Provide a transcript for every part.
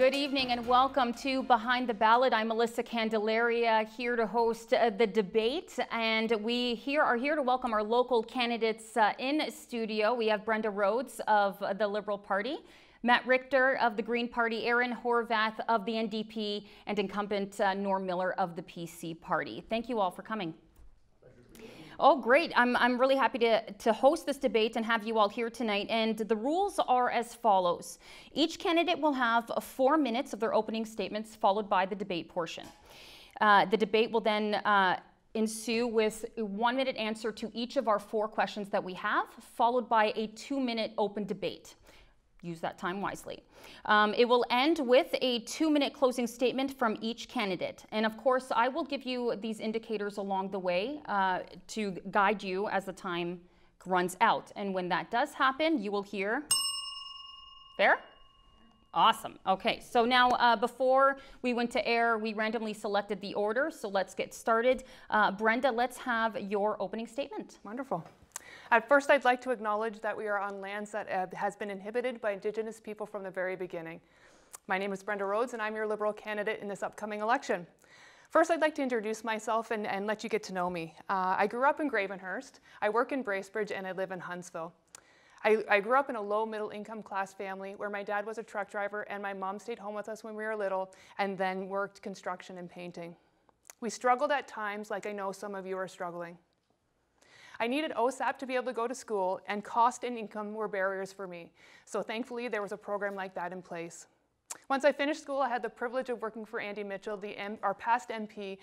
Good evening and welcome to Behind the Ballot. I'm Melissa Candelaria, here to host the debate, and we are here to welcome our local candidates in studio. We have Brenda Rhodes of the Liberal Party, Matt Richter of the Green Party, Erin Horvath of the NDP, and incumbent Norm Miller of the PC Party. Thank you all for coming. Oh, great. I'm really happy to host this debate and have you all here tonight. And the rules are as follows. Each candidate will have 4 minutes of their opening statements, followed by the debate portion. The debate will then ensue with a 1-minute answer to each of our 4 questions that we have, followed by a 2-minute open debate. Use that time wisely. It will end with a 2-minute closing statement from each candidate. And of course, I will give you these indicators along the way to guide you as the time runs out. And when that does happen, you will hear, there? Awesome. Okay, so now before we went to air, we randomly selected the order. So let's get started. Brenda, let's have your opening statement. Wonderful. At first, I'd like to acknowledge that we are on lands that has been inhabited by Indigenous people from the very beginning. My name is Brenda Rhodes, and I'm your Liberal candidate in this upcoming election. First, I'd like to introduce myself and let you get to know me. I grew up in Gravenhurst, I work in Bracebridge, and I live in Huntsville. I grew up in a low middle income class family where my dad was a truck driver and my mom stayed home with us when we were little and then worked construction and painting. We struggled at times like I know some of you are struggling. I needed OSAP to be able to go to school, and cost and income were barriers for me. So thankfully, there was a program like that in place. Once I finished school, I had the privilege of working for Andy Mitchell, our past MP,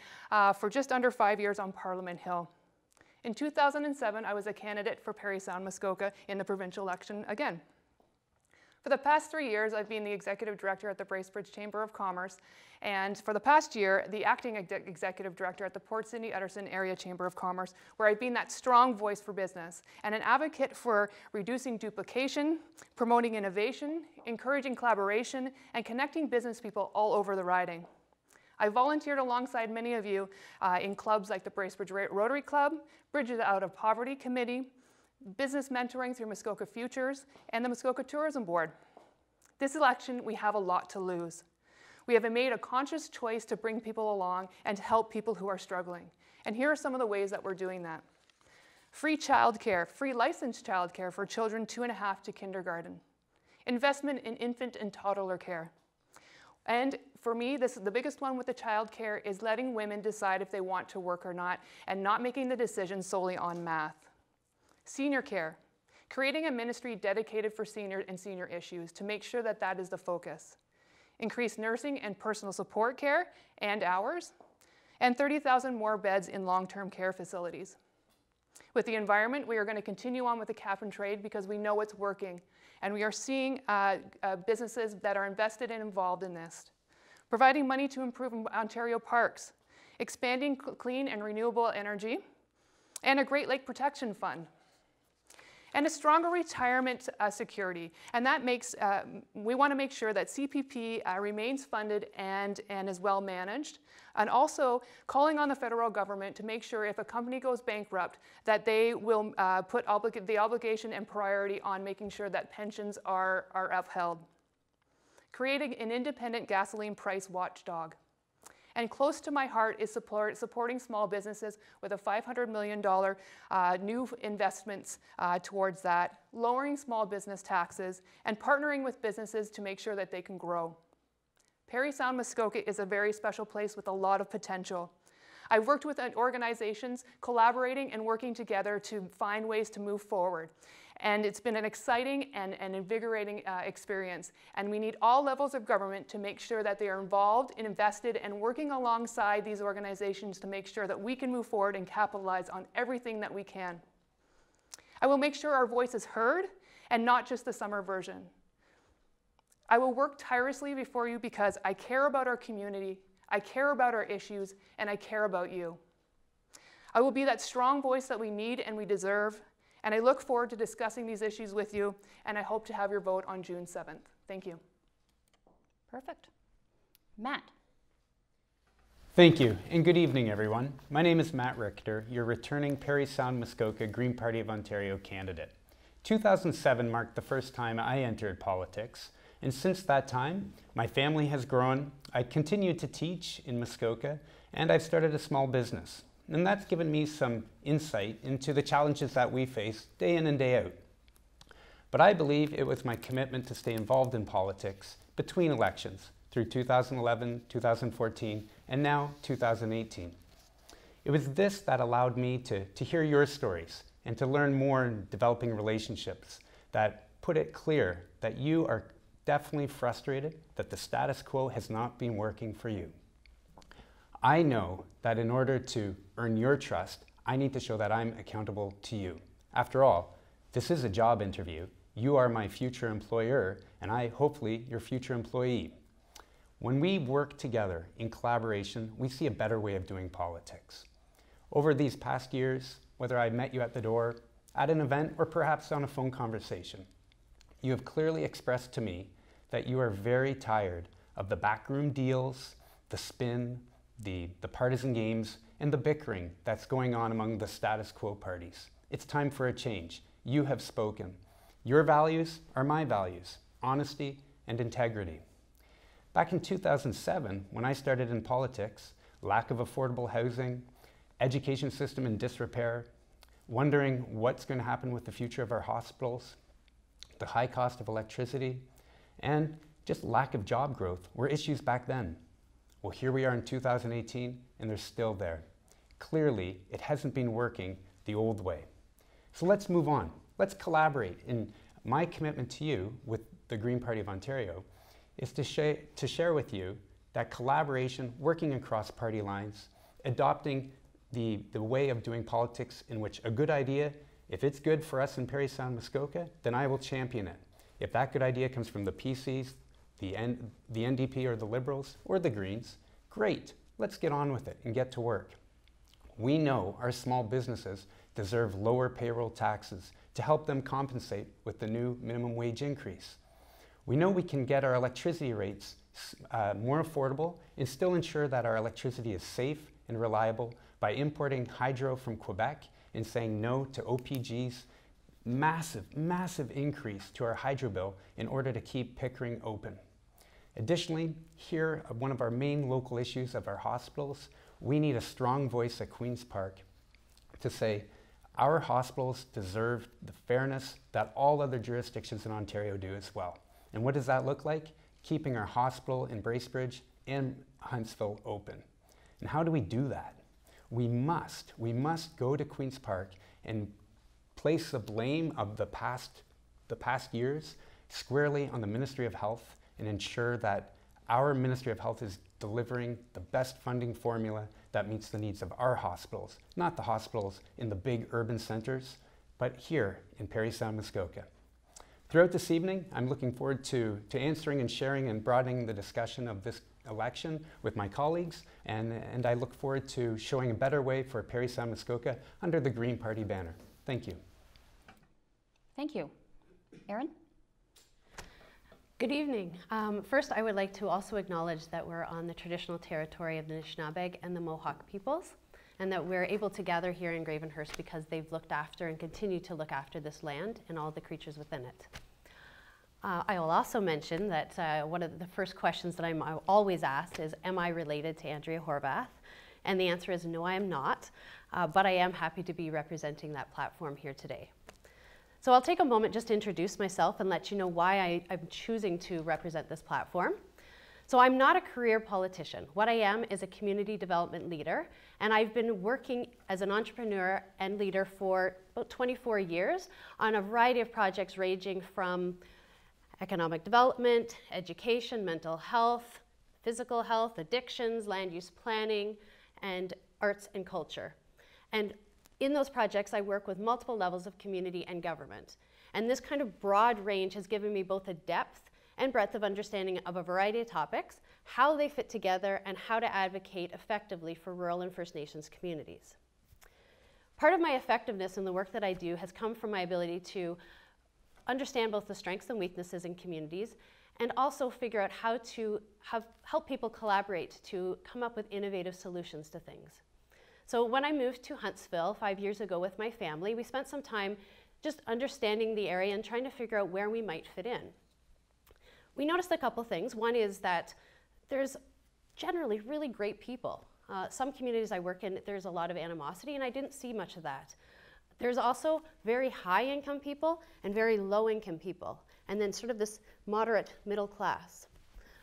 for just under 5 years on Parliament Hill. In 2007, I was a candidate for Parry Sound Muskoka in the provincial election again. For the past 3 years, I've been the executive director at the Bracebridge Chamber of Commerce, and for the past year, the acting executive director at the Port Sydney-Utterson Area Chamber of Commerce, where I've been that strong voice for business and an advocate for reducing duplication, promoting innovation, encouraging collaboration, and connecting business people all over the riding. I volunteered alongside many of you in clubs like the Bracebridge Rotary Club, Bridges Out of Poverty Committee, business mentoring through Muskoka Futures, and the Muskoka Tourism Board. This election, we have a lot to lose. We have made a conscious choice to bring people along and to help people who are struggling. And here are some of the ways that we're doing that. Free childcare, free licensed childcare for children 2.5 to kindergarten. Investment in infant and toddler care. And for me, the biggest one with the childcare is letting women decide if they want to work or not, and not making the decision solely on math. Senior care, creating a ministry dedicated for senior and senior issues to make sure that that is the focus. Increase nursing and personal support care and hours, and 30,000 more beds in long-term care facilities. With the environment, we are going to continue on with the cap and trade because we know it's working, and we are seeing businesses that are invested and involved in this. Providing money to improve Ontario parks, expanding clean and renewable energy, and a Great Lake Protection Fund. And a stronger retirement security. And that makes, we want to make sure that CPP remains funded and is well managed. And also calling on the federal government to make sure if a company goes bankrupt, that they will put the obligation and priority on making sure that pensions are upheld. Creating an independent gasoline price watchdog. And close to my heart is supporting small businesses with a $500 million new investments towards that, lowering small business taxes, and partnering with businesses to make sure that they can grow. Parry Sound Muskoka is a very special place with a lot of potential. I've worked with organizations collaborating and working together to find ways to move forward. And it's been an exciting and invigorating experience. And we need all levels of government to make sure that they are involved and invested and working alongside these organizations to make sure that we can move forward and capitalize on everything that we can. I will make sure our voice is heard and not just the summer version. I will work tirelessly before you because I care about our community, I care about our issues, and I care about you. I will be that strong voice that we need and we deserve. And I look forward to discussing these issues with you, and I hope to have your vote on June 7th. Thank you. Perfect. Matt. Thank you, and good evening, everyone. My name is Matt Richter, your returning Parry Sound Muskoka Green Party of Ontario candidate. 2007 marked the first time I entered politics, And since that time, my family has grown. I continue to teach in Muskoka, and I've started a small business. And that's given me some insight into the challenges that we face day in and day out. But I believe it was my commitment to stay involved in politics between elections through 2011, 2014, and now 2018. It was this that allowed me to hear your stories and to learn more in developing relationships that put it clear that you are definitely frustrated that the status quo has not been working for you. I know that in order to earn your trust, I need to show that I'm accountable to you. After all, this is a job interview. You are my future employer, and I, hopefully, your future employee. When we work together in collaboration, we see a better way of doing politics. Over these past years, whether I met you at the door, at an event, or perhaps on a phone conversation, you have clearly expressed to me that you are very tired of the backroom deals, the spin, the partisan games, and the bickering that's going on among the status quo parties. It's time for a change. You have spoken. Your values are my values, honesty and integrity. Back in 2007, when I started in politics, lack of affordable housing, education system in disrepair, wondering what's going to happen with the future of our hospitals, the high cost of electricity, and just lack of job growth were issues back then. Well, here we are in 2018, and they're still there. Clearly, it hasn't been working the old way. So let's move on. Let's collaborate. And my commitment to you with the Green Party of Ontario is to share with you that collaboration, working across party lines, adopting the way of doing politics in which a good idea, if it's good for us in Parry Sound Muskoka, then I will champion it. If that good idea comes from the PCs, the NDP or the Liberals or the Greens, great, let's get on with it and get to work. We know our small businesses deserve lower payroll taxes to help them compensate with the new minimum wage increase. We know we can get our electricity rates more affordable and still ensure that our electricity is safe and reliable by importing hydro from Quebec and saying no to OPG's massive, massive increase to our hydro bill in order to keep Pickering open. Additionally, here, one of our main local issues of our hospitals, we need a strong voice at Queen's Park to say our hospitals deserve the fairness that all other jurisdictions in Ontario do as well. And what does that look like? Keeping our hospital in Bracebridge and Huntsville open. And how do we do that? We must go to Queen's Park and place the blame of the past years squarely on the Ministry of Health and ensure that our Ministry of Health is delivering the best funding formula that meets the needs of our hospitals, not the hospitals in the big urban centers, but here in Parry Sound Muskoka. Throughout this evening, I'm looking forward to answering and sharing and broadening the discussion of this election with my colleagues, and I look forward to showing a better way for Parry Sound Muskoka under the Green Party banner. Thank you. Thank you. Erin? Good evening. First, I would like to also acknowledge that we're on the traditional territory of the Anishinaabe and the Mohawk peoples, and that we're able to gather here in Gravenhurst because they've looked after and continue to look after this land and all the creatures within it. I will also mention that one of the first questions that I'm always asked is, am I related to Andrea Horvath? And the answer is no, I am not, but I am happy to be representing that platform here today. So I'll take a moment just to introduce myself and let you know why I'm choosing to represent this platform. So I'm not a career politician. What I am is a community development leader, and I've been working as an entrepreneur and leader for about 24 years on a variety of projects ranging from economic development, education, mental health, physical health, addictions, land use planning, and arts and culture. And in those projects, I work with multiple levels of community and government. And this kind of broad range has given me both a depth and breadth of understanding of a variety of topics, how they fit together, and how to advocate effectively for rural and First Nations communities. Part of my effectiveness in the work that I do has come from my ability to understand both the strengths and weaknesses in communities, and also figure out how to help people collaborate to come up with innovative solutions to things. So when I moved to Huntsville 5 years ago with my family, we spent some time just understanding the area and trying to figure out where we might fit in. We noticed a couple things. One is that there's generally really great people. Some communities I work in, there's a lot of animosity, and I didn't see much of that. There's also very high income people and very low income people, and then sort of this moderate middle class.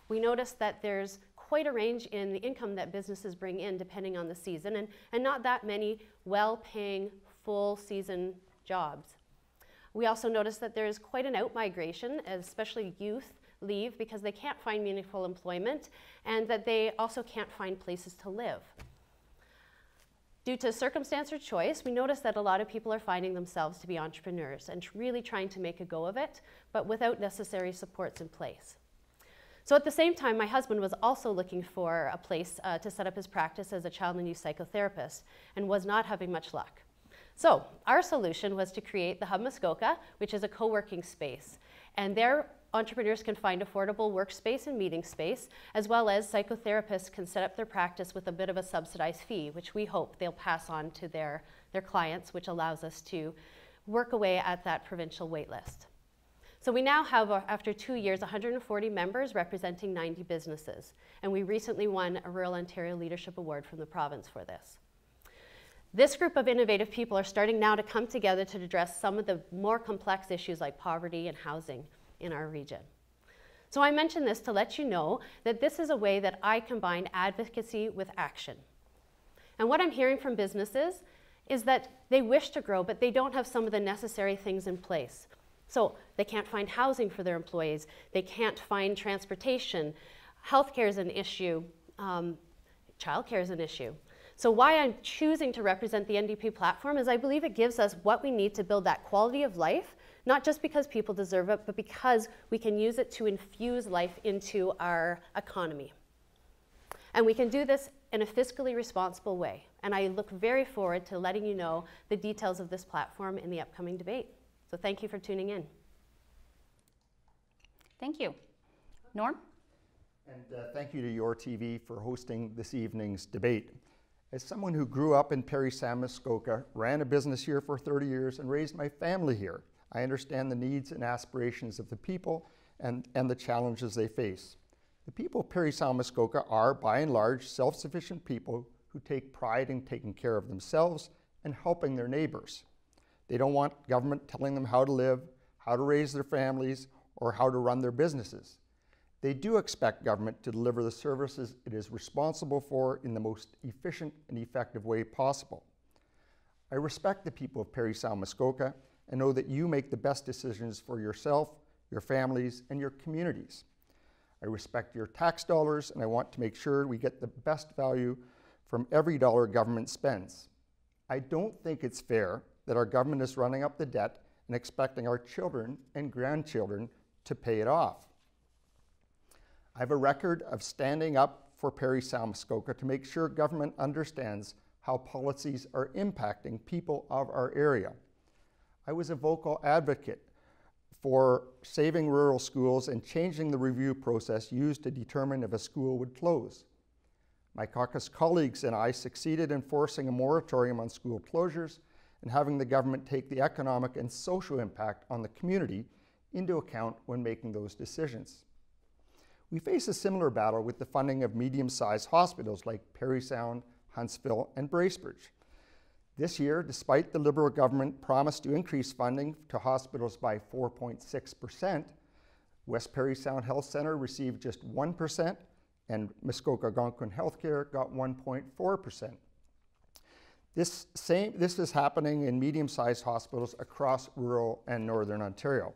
We noticed that there's quite a range in the income that businesses bring in depending on the season, and not that many well-paying full season jobs. We also noticed that there's quite an out-migration, especially youth leave because they can't find meaningful employment, and that they also can't find places to live. Due to circumstance or choice, we noticed that a lot of people are finding themselves to be entrepreneurs and really trying to make a go of it, but without necessary supports in place. So at the same time, my husband was also looking for a place to set up his practice as a child and youth psychotherapist and was not having much luck. So our solution was to create the Hub Muskoka, which is a co-working space. And there, entrepreneurs can find affordable workspace and meeting space, as well as psychotherapists can set up their practice with a bit of a subsidized fee, which we hope they'll pass on to their clients, which allows us to work away at that provincial wait list. So we now have, after 2 years, 140 members representing 90 businesses. And we recently won a Rural Ontario Leadership Award from the province for this. This group of innovative people are starting now to come together to address some of the more complex issues like poverty and housing in our region. So I mention this to let you know that this is a way that I combine advocacy with action. And what I'm hearing from businesses is that they wish to grow, but they don't have some of the necessary things in place. So they can't find housing for their employees, they can't find transportation, healthcare is an issue, childcare is an issue. So why I'm choosing to represent the NDP platform is I believe it gives us what we need to build that quality of life, not just because people deserve it, but because we can use it to infuse life into our economy. And we can do this in a fiscally responsible way. And I look very forward to letting you know the details of this platform in the upcoming debate. So thank you for tuning in. Thank you. Norm? And thank you to YourTV for hosting this evening's debate. As someone who grew up in Parry Sound, Muskoka, ran a business here for 30 years and raised my family here, I understand the needs and aspirations of the people and the challenges they face. The people of Parry Sound, Muskoka are, by and large, self-sufficient people who take pride in taking care of themselves and helping their neighbors. They don't want government telling them how to live, how to raise their families, or how to run their businesses. They do expect government to deliver the services it is responsible for in the most efficient and effective way possible. I respect the people of Parry Sound, Muskoka, and know that you make the best decisions for yourself, your families, and your communities. I respect your tax dollars, and I want to make sure we get the best value from every dollar government spends. I don't think it's fair that our government is running up the debt and expecting our children and grandchildren to pay it off. I have a record of standing up for Parry Sound, Muskoka to make sure government understands how policies are impacting people of our area. I was a vocal advocate for saving rural schools and changing the review process used to determine if a school would close. My caucus colleagues and I succeeded in forcing a moratorium on school closures and having the government take the economic and social impact on the community into account when making those decisions. We face a similar battle with the funding of medium-sized hospitals like Parry Sound, Huntsville, and Bracebridge. This year, despite the Liberal government promise to increase funding to hospitals by 4.6%, West Parry Sound Health Centre received just 1%, and Muskoka Algonquin Healthcare got 1.4%. This is happening in medium-sized hospitals across rural and northern Ontario.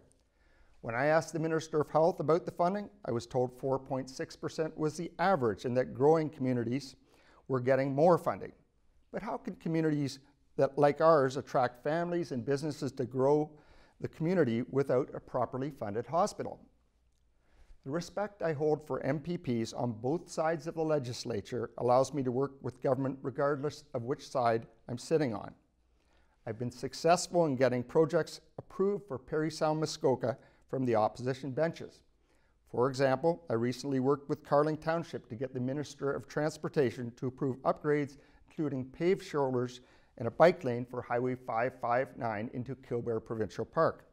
When I asked the Minister of Health about the funding, I was told 4.6% was the average and that growing communities were getting more funding. But how can communities that, like ours, attract families and businesses to grow the community without a properly funded hospital? The respect I hold for MPPs on both sides of the legislature allows me to work with government regardless of which side I'm sitting on. I've been successful in getting projects approved for Parry Sound, Muskoka from the opposition benches. For example, I recently worked with Carling Township to get the Minister of Transportation to approve upgrades, including paved shoulders and a bike lane for Highway 559 into Kilbear Provincial Park.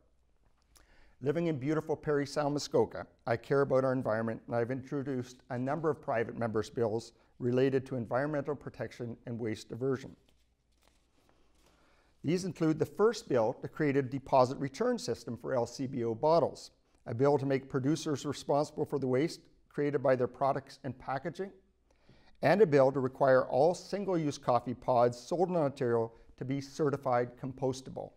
Living in beautiful Parry Sound, Muskoka, I care about our environment, and I've introduced a number of private members' bills related to environmental protection and waste diversion. These include the first bill to create a deposit return system for LCBO bottles, a bill to make producers responsible for the waste created by their products and packaging, and a bill to require all single-use coffee pods sold in Ontario to be certified compostable.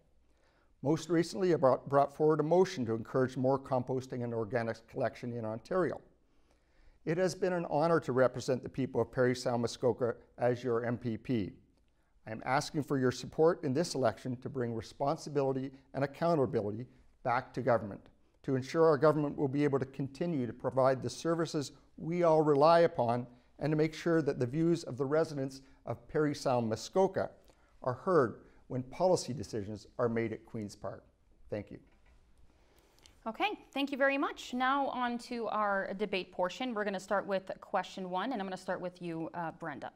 Most recently, I brought forward a motion to encourage more composting and organics collection in Ontario. It has been an honor to represent the people of Parry Sound, Muskoka as your MPP. I am asking for your support in this election to bring responsibility and accountability back to government, to ensure our government will be able to continue to provide the services we all rely upon, and to make sure that the views of the residents of Parry Sound, Muskoka are heard when policy decisions are made at Queen's Park. Thank you. Okay, thank you very much. Now on to our debate portion. We're going to start with question one, and I'm going to start with you, Brenda.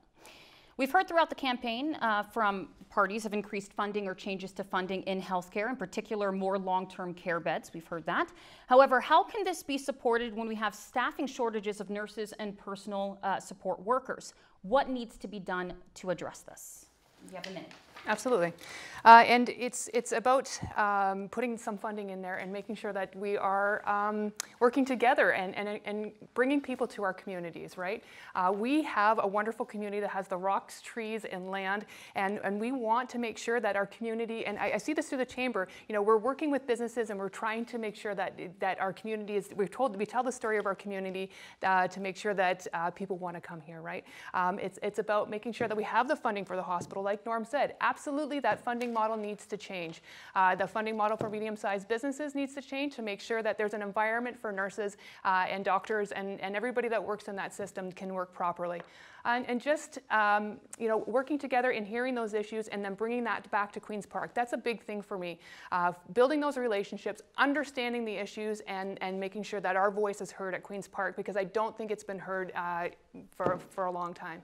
We've heard throughout the campaign from parties of increased funding or changes to funding in healthcare, in particular more long-term care beds. We've heard that. However, how can this be supported when we have staffing shortages of nurses and personal support workers? What needs to be done to address this? You have a minute. Absolutely. And it's about putting some funding in there and making sure that we are working together and bringing people to our communities, right? We have a wonderful community that has the rocks, trees, and land, and we want to make sure that our community, and I see this through the chamber, you know, we're working with businesses and we're trying to make sure that our community is, we tell the story of our community to make sure that people want to come here, right? It's about making sure that we have the funding for the hospital, like Norm said. Absolutely, that funding model needs to change. The funding model for medium-sized businesses needs to change to make sure that there's an environment for nurses and doctors and everybody that works in that system can work properly. And just you know, working together and hearing those issues and then bringing that back to Queen's Park. That's a big thing for me. Building those relationships, understanding the issues, and making sure that our voice is heard at Queen's Park, because I don't think it's been heard for a long time.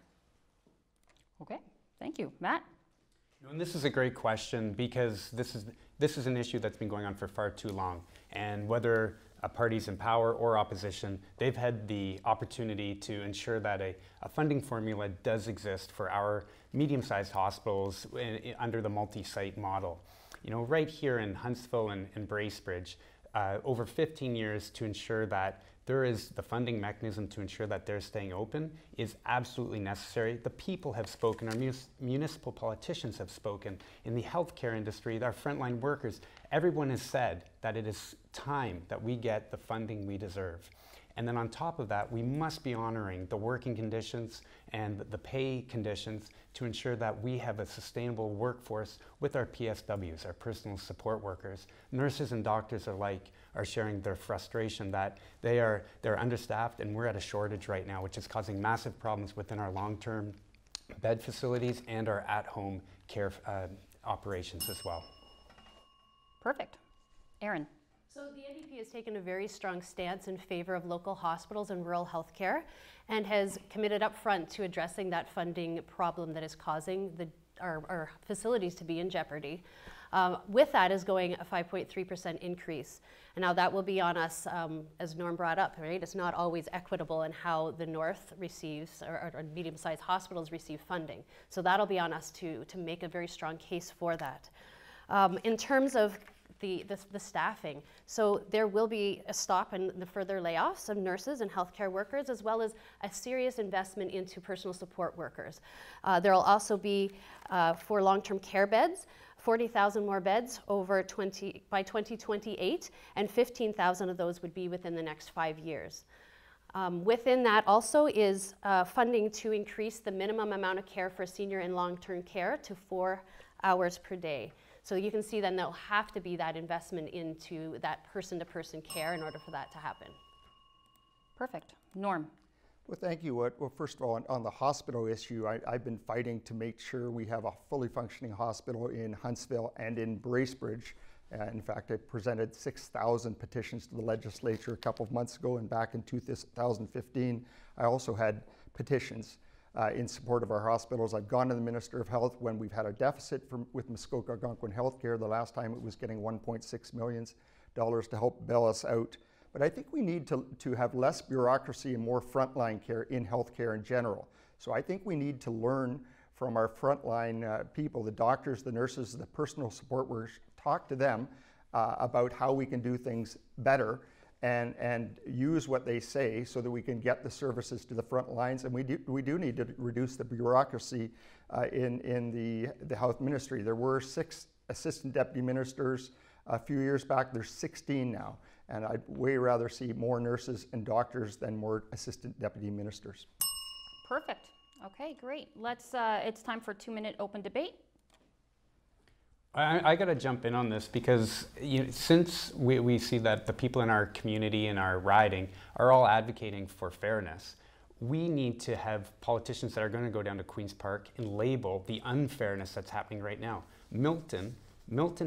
Okay, thank you. Matt? And this is a great question, because this is an issue that's been going on for far too long. And whether parties in power or opposition, they've had the opportunity to ensure that a funding formula does exist for our medium-sized hospitals under the multi-site model. You know, right here in Huntsville and Bracebridge, over 15 years to ensure that there is the funding mechanism to ensure that they're staying open is absolutely necessary. The people have spoken, our municipal politicians have spoken, in the healthcare industry, our frontline workers, everyone has said that it is time that we get the funding we deserve. And then on top of that, we must be honoring the working conditions and the pay conditions to ensure that we have a sustainable workforce with our PSWs, our personal support workers. Nurses and doctors alike are sharing their frustration that they're understaffed, and we're at a shortage right now, which is causing massive problems within our long-term bed facilities and our at-home care operations as well. Perfect. Erin? So the NDP has taken a very strong stance in favor of local hospitals and rural health care, and has committed up front to addressing that funding problem that is causing our facilities to be in jeopardy. With that is going a 5.3% increase. And now that will be on us, as Norm brought up, right? It's not always equitable in how the North receives, or medium-sized hospitals receive funding. So that'll be on us to make a very strong case for that. In terms of the staffing, so there will be a stop in the further layoffs of nurses and healthcare workers, as well as a serious investment into personal support workers. There will also be, for long-term care beds, 40,000 more beds by 2028, and 15,000 of those would be within the next 5 years. Within that also is funding to increase the minimum amount of care for senior and long-term care to 4 hours per day. So you can see then there'll have to be that investment into that person-to-person care in order for that to happen. Perfect. Norm? Well, thank you. Well, first of all, on the hospital issue, I've been fighting to make sure we have a fully functioning hospital in Huntsville and in Bracebridge. In fact, I presented 6,000 petitions to the legislature a couple of months ago, and back in 2015, I also had petitions in support of our hospitals. I've gone to the Minister of Health when we've had a deficit with Muskoka Algonquin Healthcare. The last time it was getting 1.6 million. dollars to help bail us out. But I think we need to have less bureaucracy and more frontline care in healthcare in general. So I think we need to learn from our frontline people, the doctors, the nurses, the personal support workers, talk to them about how we can do things better and use what they say so that we can get the services to the front lines. And we do need to reduce the bureaucracy in the health ministry. There were 6 assistant deputy ministers a few years back. There's 16 now. And I'd way rather see more nurses and doctors than more assistant deputy ministers. Perfect. Okay, great. Let's. It's time for a 2-minute open debate. I got to jump in on this because since we see that the people in our community and our riding are all advocating for fairness, we need to have politicians that are going to go down to Queen's Park and label the unfairness that's happening right now. Milton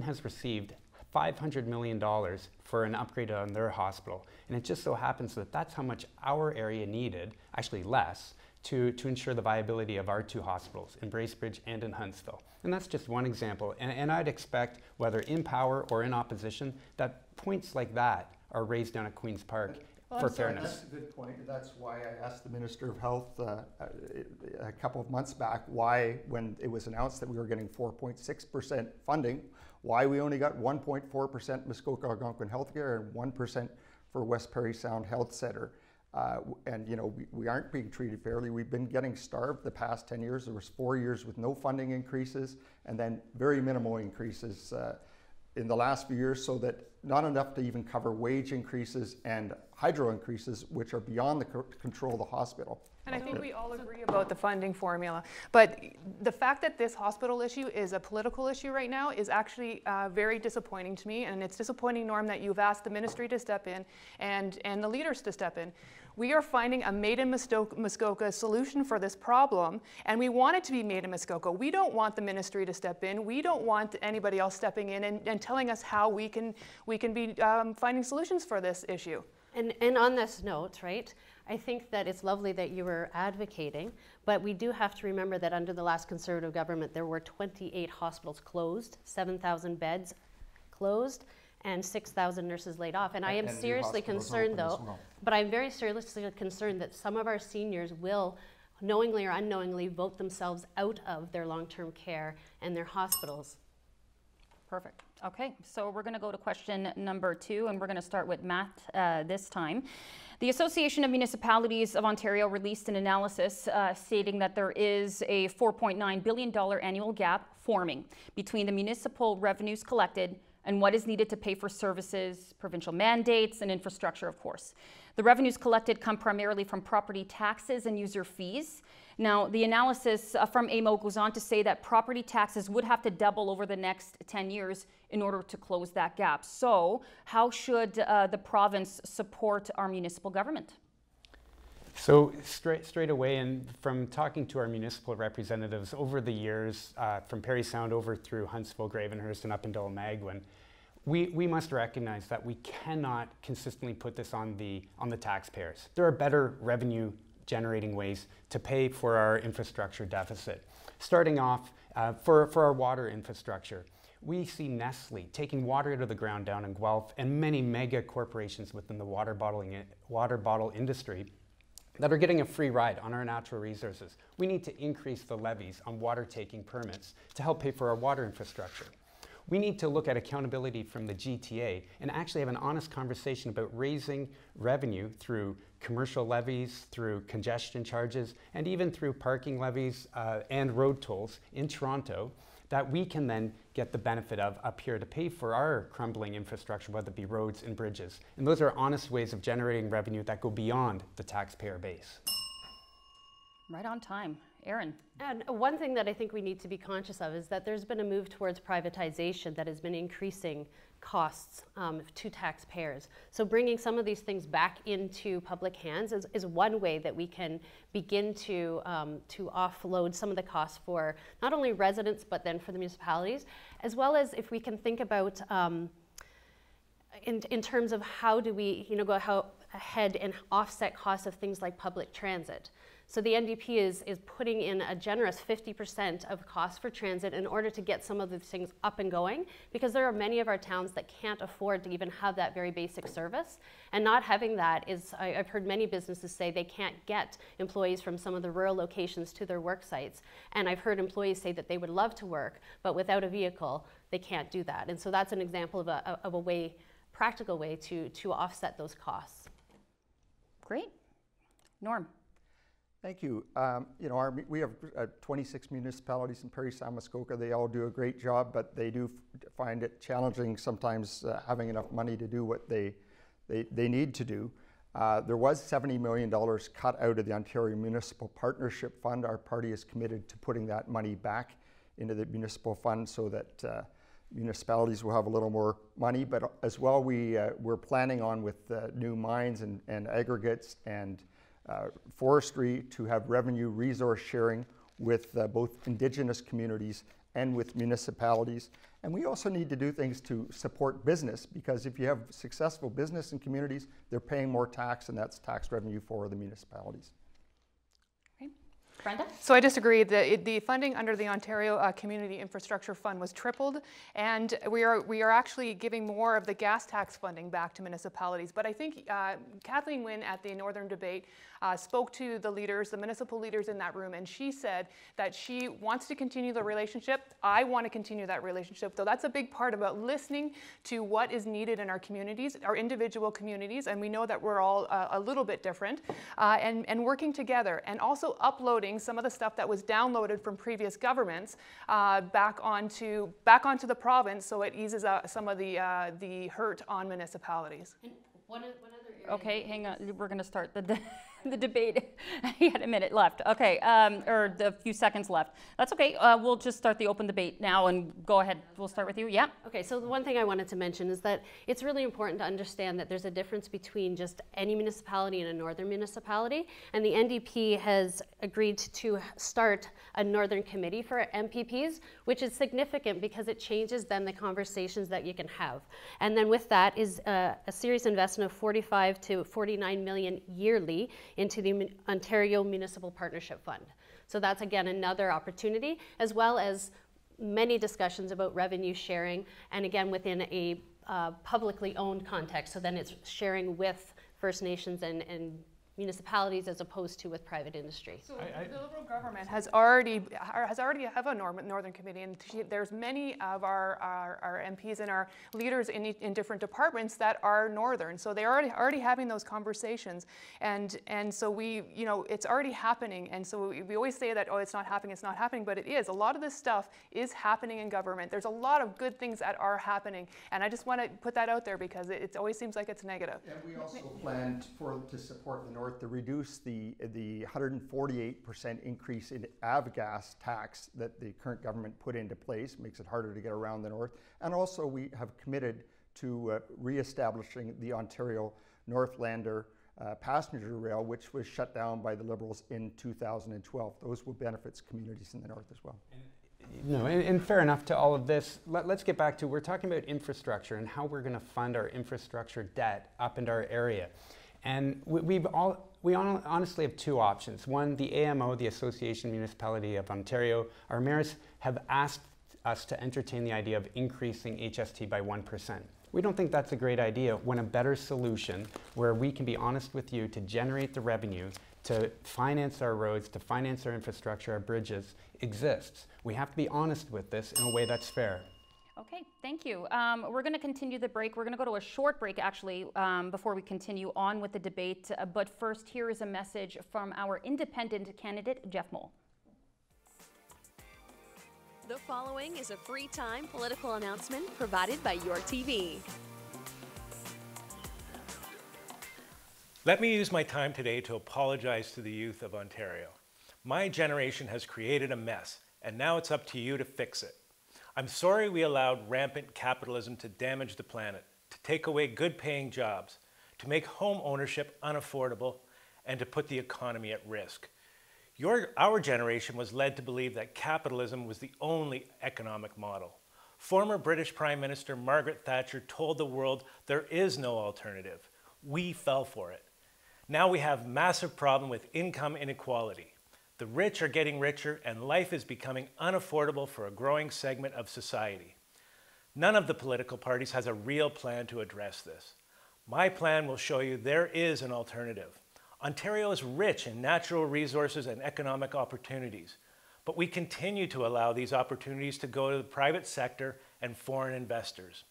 has received $500 million for an upgrade on their hospital. And it just so happens that that's how much our area needed, actually less, to ensure the viability of our 2 hospitals, in Bracebridge and in Huntsville. And that's just one example. And I'd expect, whether in power or in opposition, that points like that are raised down at Queen's Park for fairness. That's a good point. That's why I asked the Minister of Health a couple of months back why, when it was announced that we were getting 4.6% funding, why we only got 1.4% Muskoka Algonquin Healthcare and 1% for West Parry Sound Health Centre. And we aren't being treated fairly. We've been getting starved the past 10 years. There was 4 years with no funding increases and then very minimal increases in the last few years, so that not enough to even cover wage increases and hydro increases, which are beyond the control of the hospital. And I think we all agree about the funding formula. But the fact that this hospital issue is a political issue right now is actually very disappointing to me. And it's disappointing, Norm, that you've asked the ministry to step in and the leaders to step in. We are finding a made in Muskoka solution for this problem, and we want it to be made in Muskoka. We don't want the ministry to step in. We don't want anybody else stepping in and telling us how we can be finding solutions for this issue. And on this note, right, I think that it's lovely that you were advocating, but we do have to remember that under the last Conservative government, there were 28 hospitals closed, 7,000 beds closed, and 6,000 nurses laid off. And I am seriously concerned, though, but I'm very seriously concerned that some of our seniors will, knowingly or unknowingly, vote themselves out of their long-term care and their hospitals. Perfect. Okay, so we're going to go to question number 2, and we're going to start with Matt this time. The Association of Municipalities of Ontario released an analysis stating that there is a $4.9 billion annual gap forming between the municipal revenues collected and what is needed to pay for services, provincial mandates, and infrastructure, of course. The revenues collected come primarily from property taxes and user fees. Now, the analysis from AMO goes on to say that property taxes would have to double over the next 10 years in order to close that gap. So, how should the province support our municipal government? So straight away, and from talking to our municipal representatives over the years, from Parry Sound over through Huntsville, Gravenhurst, and up into Magwin, we must recognize that we cannot consistently put this on the taxpayers. There are better revenue generating ways to pay for our infrastructure deficit. Starting off, for our water infrastructure, we see Nestle taking water out of the ground down in Guelph, and many mega corporations within the water bottle industry that are getting a free ride on our natural resources. We need to increase the levies on water taking permits to help pay for our water infrastructure. We need to look at accountability from the GTA and actually have an honest conversation about raising revenue through commercial levies, through congestion charges, and even through parking levies and road tolls in Toronto that we can then get the benefit of up here to pay for our crumbling infrastructure, whether it be roads and bridges. And those are honest ways of generating revenue that go beyond the taxpayer base. Right on time. Erin. And one thing that I think we need to be conscious of is that there's been a move towards privatization that has been increasing costs to taxpayers. So bringing some of these things back into public hands is one way that we can begin to offload some of the costs for not only residents but then for the municipalities, as well as if we can think about in terms of how do we go ahead and offset costs of things like public transit. So the NDP is putting in a generous 50% of costs for transit in order to get some of these things up and going, because there are many of our towns that can't afford to even have that very basic service. And not having that is, I've heard many businesses say they can't get employees from some of the rural locations to their work sites. And I've heard employees say that they would love to work, but without a vehicle, they can't do that. And so that's an example of a practical way to offset those costs. Great. Norm. Thank you. We have 26 municipalities in Parry-Sound-Muskoka. They all do a great job, but they do find it challenging sometimes having enough money to do what they need to do. There was $70 million cut out of the Ontario Municipal Partnership Fund. Our party is committed to putting that money back into the municipal fund so that municipalities will have a little more money. But as well, we're planning on with new mines and aggregates and forestry to have revenue resource sharing with both Indigenous communities and with municipalities. And we also need to do things to support business, because if you have successful business in communities, they're paying more tax, and that's tax revenue for the municipalities. Brenda? So I disagree. The funding under the Ontario Community Infrastructure Fund was tripled, and we are actually giving more of the gas tax funding back to municipalities. But I think Kathleen Wynne at the Northern debate spoke to the leaders, the municipal leaders in that room, and she said that she wants to continue the relationship. I want to continue that relationship, though that's a big part about listening to what is needed in our communities, our individual communities, and we know that we're all a little bit different, and working together, and also uploading some of the stuff that was downloaded from previous governments back onto the province, so it eases some of the hurt on municipalities. And one other area. Okay, hang on. We're going to start the debate. You had a minute left. Okay, or a few seconds left. That's okay. We'll just start the open debate now, and go ahead. We'll start with you. Yeah. Okay, so the one thing I wanted to mention is that it's really important to understand that there's a difference between just any municipality and a northern municipality, and the NDP has agreed to start a northern committee for MPPs, which is significant because it changes then the conversations that you can have. And then with that is a serious investment of 45 to 49 million yearly into the Ontario Municipal Partnership Fund. So that's again another opportunity, as well as many discussions about revenue sharing, and again within a publicly owned context. So then it's sharing with First Nations and municipalities as opposed to with private industry. So the Liberal government has already have a northern committee, and there's many of our MPs and our leaders in different departments that are northern. So they're already having those conversations, and so it's already happening. And so we always say that, oh, it's not happening, but it is. A lot of this stuff is happening in government. There's a lot of good things that are happening, and I just want to put that out there because it always seems like it's negative. And we also planned to support the North to reduce the 148% increase in avgas tax that the current government put into place, makes it harder to get around the North. And also we have committed to re-establishing the Ontario Northlander passenger rail, which was shut down by the Liberals in 2012. Those will benefit communities in the North as well. No, and fair enough to all of this. Let's get back to, we're talking about infrastructure and how we're going to fund our infrastructure debt up into our area. And we honestly have two options. One, the AMO, the Association Municipality of Ontario, our mayors have asked us to entertain the idea of increasing HST by 1%. We don't think that's a great idea when a better solution where we can be honest with you to generate the revenue to finance our roads, to finance our infrastructure, our bridges, exists. We have to be honest with this in a way that's fair. Okay, thank you. We're going to continue the break. We're going to go to a short break, actually, before we continue on with the debate. But first, here is a message from our independent candidate, Jeff Moll. The following is a free-time political announcement provided by YourTV. Let me use my time today to apologize to the youth of Ontario. My generation has created a mess, and now it's up to you to fix it. I'm sorry we allowed rampant capitalism to damage the planet, to take away good-paying jobs, to make home ownership unaffordable, and to put the economy at risk. Our generation was led to believe that capitalism was the only economic model. Former British Prime Minister Margaret Thatcher told the world there is no alternative. We fell for it. Now we have massive problem with income inequality. The rich are getting richer and life is becoming unaffordable for a growing segment of society. None of the political parties has a real plan to address this. My plan will show you there is an alternative. Ontario is rich in natural resources and economic opportunities, but we continue to allow these opportunities to go to the private sector and foreign investors.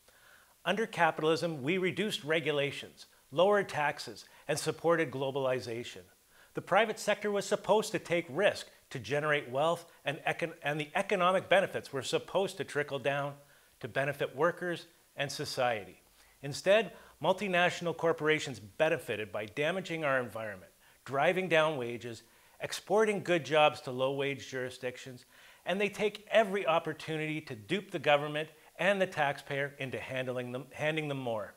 Under capitalism, we reduced regulations, lowered taxes, and supported globalization. The private sector was supposed to take risk to generate wealth, and the economic benefits were supposed to trickle down to benefit workers and society. Instead, multinational corporations benefited by damaging our environment, driving down wages, exporting good jobs to low-wage jurisdictions, and they take every opportunity to dupe the government and the taxpayer into handing them more.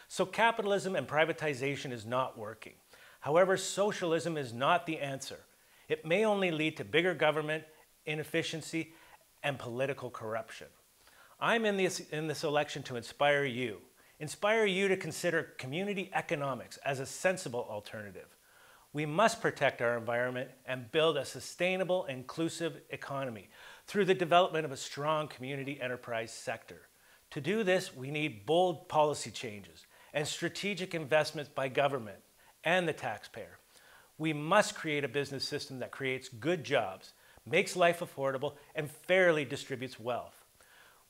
So capitalism and privatization is not working. However, socialism is not the answer. It may only lead to bigger government, inefficiency, and political corruption. I'm in this election to inspire you to consider community economics as a sensible alternative. We must protect our environment and build a sustainable, inclusive economy through the development of a strong community enterprise sector. To do this, we need bold policy changes and strategic investments by government and the taxpayer. We must create a business system that creates good jobs, makes life affordable, and fairly distributes wealth.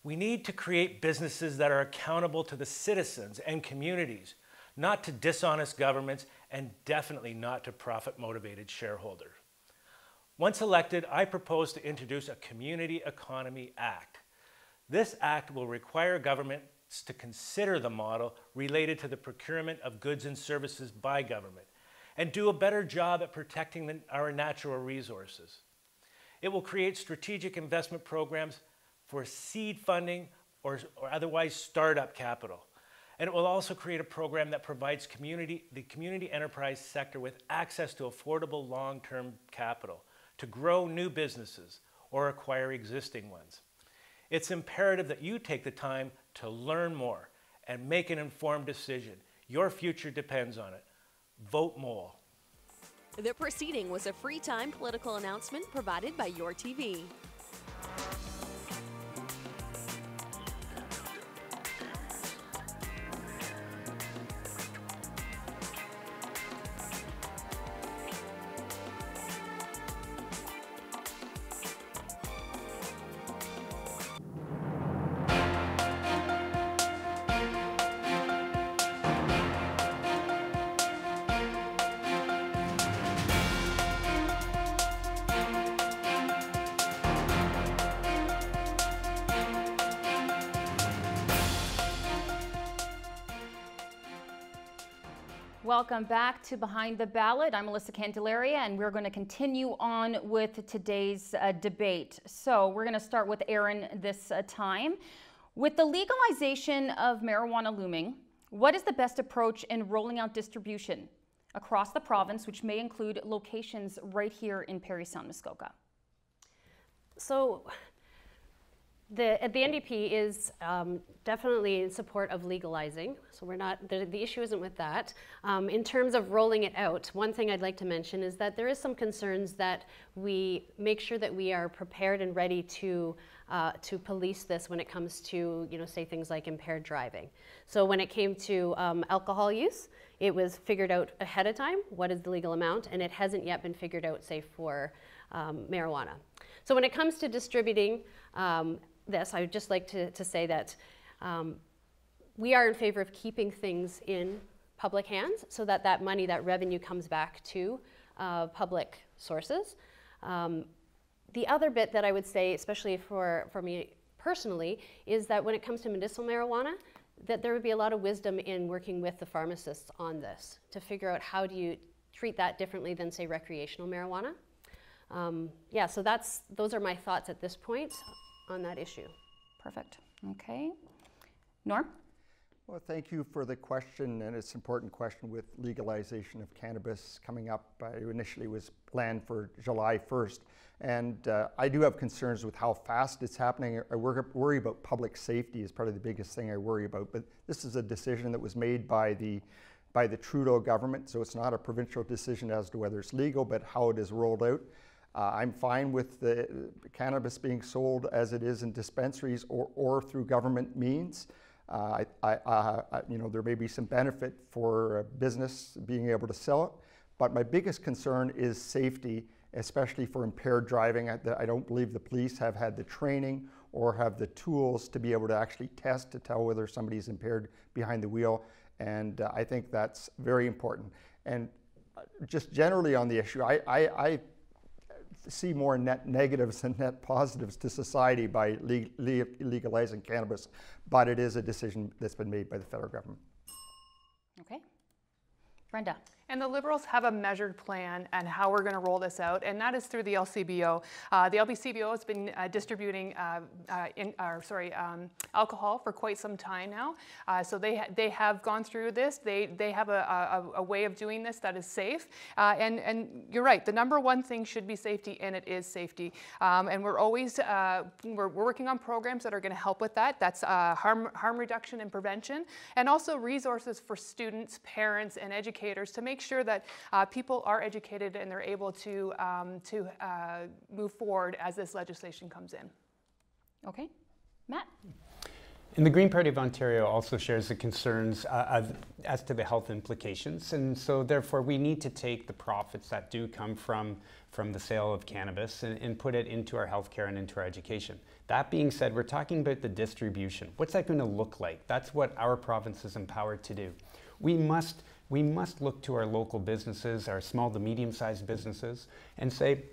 We need to create businesses that are accountable to the citizens and communities, not to dishonest governments, and definitely not to profit-motivated shareholders. Once elected, I propose to introduce a Community Economy Act. This act will require governments to consider the model related to the procurement of goods and services by government and do a better job at protecting our natural resources. It will create strategic investment programs for seed funding or otherwise startup capital. And it will also create a program that provides the community enterprise sector with access to affordable long-term capital to grow new businesses or acquire existing ones. It's imperative that you take the time to learn more and make an informed decision. Your future depends on it. Vote Mole. The proceeding was a free-time political announcement provided by YourTV. Welcome back to Behind the Ballot. I'm Melissa Candelaria, and we're going to continue on with today's debate. So we're going to start with Erin this time. With the legalization of marijuana looming, what is the best approach in rolling out distribution across the province, which may include locations right here in Parry Sound, Muskoka? So the NDP is definitely in support of legalizing, so we're not, the issue isn't with that. In terms of rolling it out, one thing I'd like to mention is that there is some concerns that we make sure that we are prepared and ready to police this when it comes to, say things like impaired driving. So when it came to alcohol use, it was figured out ahead of time, what is the legal amount, and it hasn't yet been figured out, say, for marijuana. So when it comes to distributing this, I would just like to say that we are in favor of keeping things in public hands so that that money, that revenue comes back to public sources. The other bit that I would say, especially for me personally, is that when it comes to medicinal marijuana, that there would be a lot of wisdom in working with the pharmacists on this to figure out how do you treat that differently than, say, recreational marijuana. Yeah, so those are my thoughts at this point on that issue. Perfect. Okay. Norm? Well, thank you for the question, and it's an important question with legalization of cannabis coming up. Initially was planned for July 1st, and I do have concerns with how fast it's happening. I worry about public safety is probably the biggest thing I worry about, but this is a decision that was made by the by the Trudeau government, so it's not a provincial decision as to whether it's legal, but how it is rolled out. I'm fine with the cannabis being sold as it is in dispensaries or through government means. You know, there may be some benefit for business being able to sell it, but my biggest concern is safety, especially for impaired driving. I don't believe the police have had the training or have the tools to be able to actually test to tell whether somebody's impaired behind the wheel, and I think that's very important. And just generally on the issue, I see more net negatives than net positives to society by legalizing cannabis, but it is a decision that's been made by the federal government. Okay. Brenda. And the Liberals have a measured plan and how we're going to roll this out, and that is through the LCBO. The LCBO has been distributing alcohol for quite some time now. So they have gone through this. They have a way of doing this that is safe. And you're right. The number one thing should be safety, and it is safety. And we're always we're working on programs that are going to help with that. That's harm reduction and prevention, and also resources for students, parents, and educators to make sure that people are educated and they're able to move forward as this legislation comes in. Okay. Matt? And the Green Party of Ontario also shares the concerns as to the health implications, and so therefore we need to take the profits that do come from the sale of cannabis and put it into our healthcare and into our education. That being said, we're talking about the distribution. What's that going to look like? That's what our province is empowered to do. We must look to our local businesses, our small to medium-sized businesses, and say,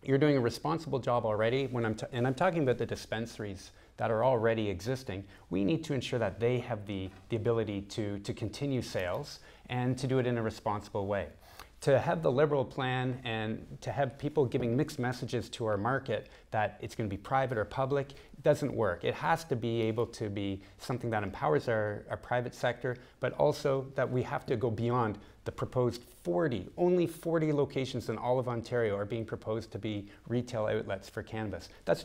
you're doing a responsible job already. And I'm talking about the dispensaries that are already existing. We need to ensure that they have the ability to continue sales and to do it in a responsible way. To have the Liberal plan and to have people giving mixed messages to our market that it's going to be private or public doesn't work. It has to be able to be something that empowers our private sector, but also that we have to go beyond the proposed 40. Only 40 locations in all of Ontario are being proposed to be retail outlets for cannabis. That's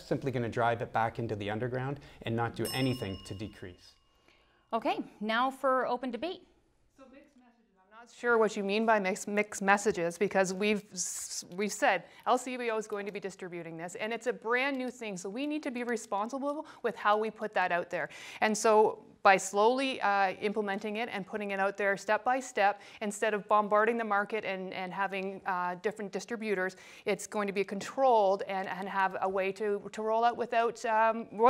simply going to drive it back into the underground and not do anything to decrease. Okay, now for open debate. Not sure what you mean by mixed messages, because we've said LCBO is going to be distributing this, and it's a brand new thing, so we need to be responsible with how we put that out there. And so by slowly implementing it and putting it out there step by step, instead of bombarding the market and having different distributors, it's going to be controlled and have a way to roll out without